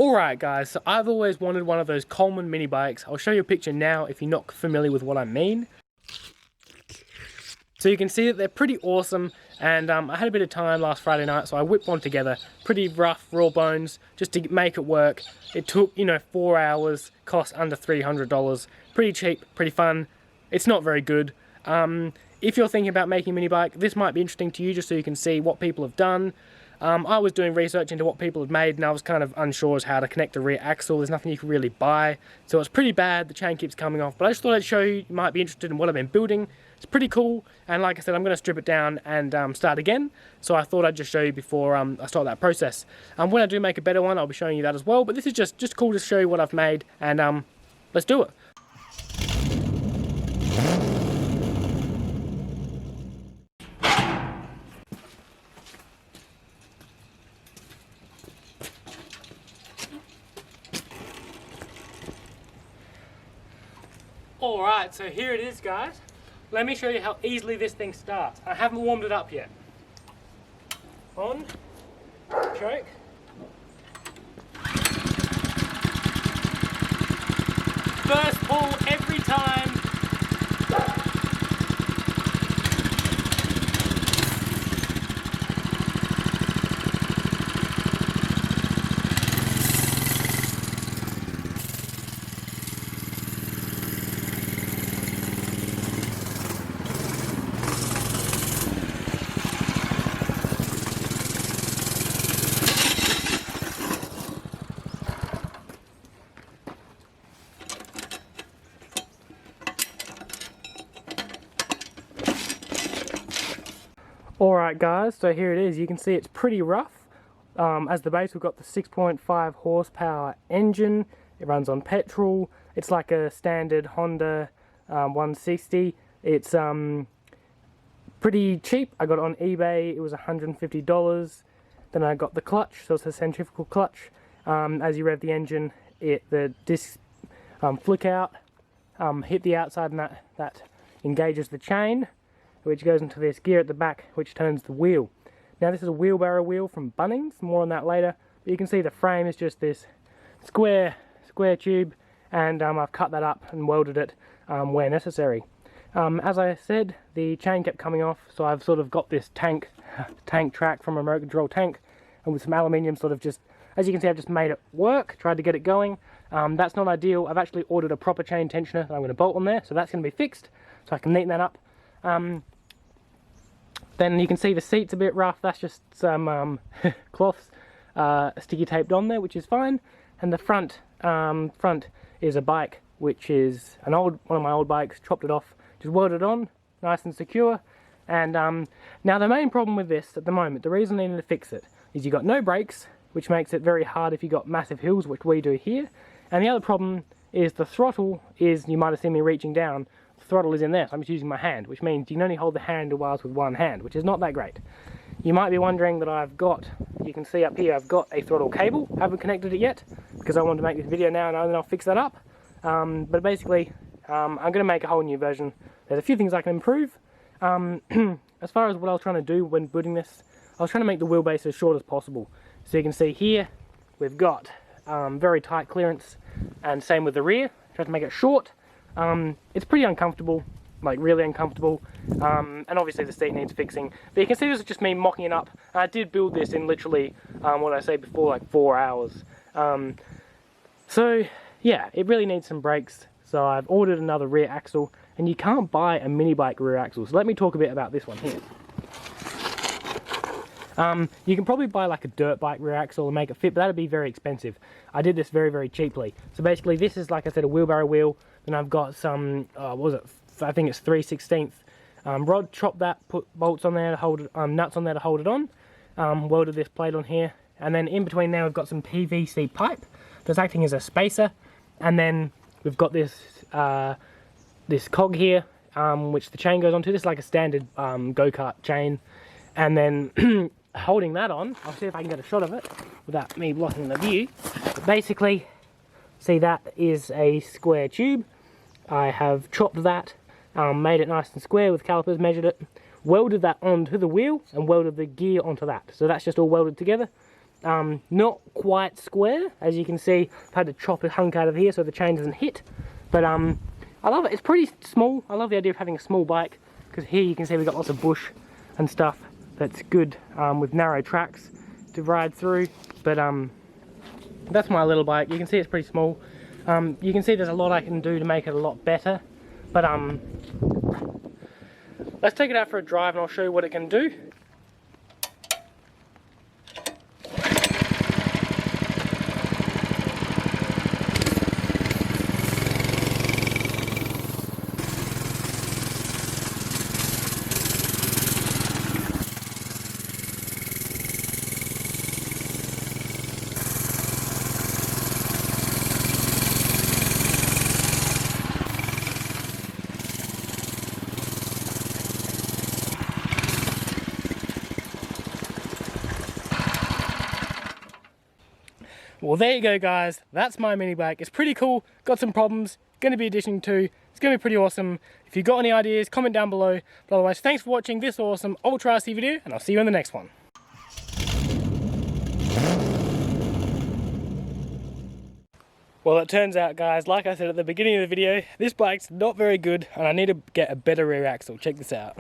Alright guys, so I've always wanted one of those Coleman mini bikes. I'll show you a picture now if you're not familiar with what I mean. So you can see that they're pretty awesome, and I had a bit of time last Friday night, so I whipped one together. Pretty rough, raw bones, just to make it work. It took, 4 hours, cost under $300. Pretty cheap, pretty fun. It's not very good. If you're thinking about making a mini bike, this might be interesting to you just so you can see what people have done. I was doing research into what people had made, and I was kind of unsure as how to connect the rear axle. There's nothing you can really buy, so it's pretty bad. The chain keeps coming off, but I just thought I'd show you. You might be interested in what I've been building. It's pretty cool, and like I said, I'm going to strip it down and start again. So I thought I'd just show you before I start that process. When I do make a better one, I'll be showing you that as well. But this is just cool to show you what I've made, and let's do it. Alright, so here it is guys. Let me show you how easily this thing starts. I haven't warmed it up yet. On, choke. First pull every time. Alright guys, so here it is. You can see it's pretty rough. As the base, we've got the 6.5 horsepower engine. It runs on petrol. It's like a standard Honda 160. It's pretty cheap. I got it on eBay. It was $150. Then I got the clutch, so it's a centrifugal clutch. As you rev the engine, the discs flick out, hit the outside, and that engages the chain, which goes into this gear at the back, which turns the wheel. Now this is a wheelbarrow wheel from Bunnings, more on that later. But you can see the frame is just this square tube, and I've cut that up and welded it where necessary. As I said, the chain kept coming off, so I've sort of got this tank track from American Drill tank, and with some aluminium sort of just, as you can see, I've just made it work, tried to get it going. That's not ideal. I've actually ordered a proper chain tensioner that I'm going to bolt on there, so that's going to be fixed, so I can neaten that up. Then you can see the seat's a bit rough. That's just some cloths sticky taped on there, which is fine. And the front is a bike, which is one of my old bikes. Chopped it off, just welded on, nice and secure. And now the main problem with this at the moment, the reason I need to fix it, is you've got no brakes, which makes it very hard if you've got massive hills, which we do here. And the other problem is the throttle is, you might have seen me reaching down, the throttle is in there, so I'm just using my hand, which means you can only hold the handlebars with one hand, which is not that great. You might be wondering that I've got, you can see up here, I've got a throttle cable. I haven't connected it yet, because I wanted to make this video now, and then I'll fix that up. But basically, I'm going to make a whole new version. There's a few things I can improve. As far as what I was trying to do when building this, I was trying to make the wheelbase as short as possible. So you can see here, we've got very tight clearance, and same with the rear. Try to make it short. It's pretty uncomfortable, like really uncomfortable, and obviously the seat needs fixing. But you can see this is just me mocking it up. I did build this in literally, what I say before, like 4 hours. So yeah, it really needs some brakes. So I've ordered another rear axle, and you can't buy a mini bike rear axle. So let me talk a bit about this one here. You can probably buy like a dirt bike rear axle and make it fit, but that'd be very expensive. I did this very, very cheaply. So basically this is, like I said, a wheelbarrow wheel. Then I've got some, what was it? I think it's 3/16 rod, chopped that, put bolts on there to hold it, nuts on there to hold it on. Welded this plate on here. And then in between there we've got some PVC pipe that's acting as a spacer. And then we've got this, this cog here, which the chain goes onto. This is like a standard go-kart chain. And then holding that on, I'll see if I can get a shot of it without me blocking the view. But basically, see, that is a square tube. I have chopped that, made it nice and square with calipers, measured it, welded that onto the wheel, and welded the gear onto that. So that's just all welded together. not quite square. As you can see, I've had to chop a hunk out of here so the chain doesn't hit. But I love it. It's pretty small. I love the idea of having a small bike, because here you can see we've got lots of bush and stuff that's good with narrow tracks to ride through. But that's my little bike. You can see it's pretty small. You can see there's a lot I can do to make it a lot better. But let's take it out for a drive and I'll show you what it can do. Well, there you go, guys. That's my mini bike. It's pretty cool. Got some problems. Going to be additioning to. It's going to be pretty awesome. If you've got any ideas, comment down below. But otherwise, thanks for watching this awesome Ultra RC video, and I'll see you in the next one. Well, it turns out, guys, like I said at the beginning of the video, this bike's not very good, and I need to get a better rear axle. Check this out.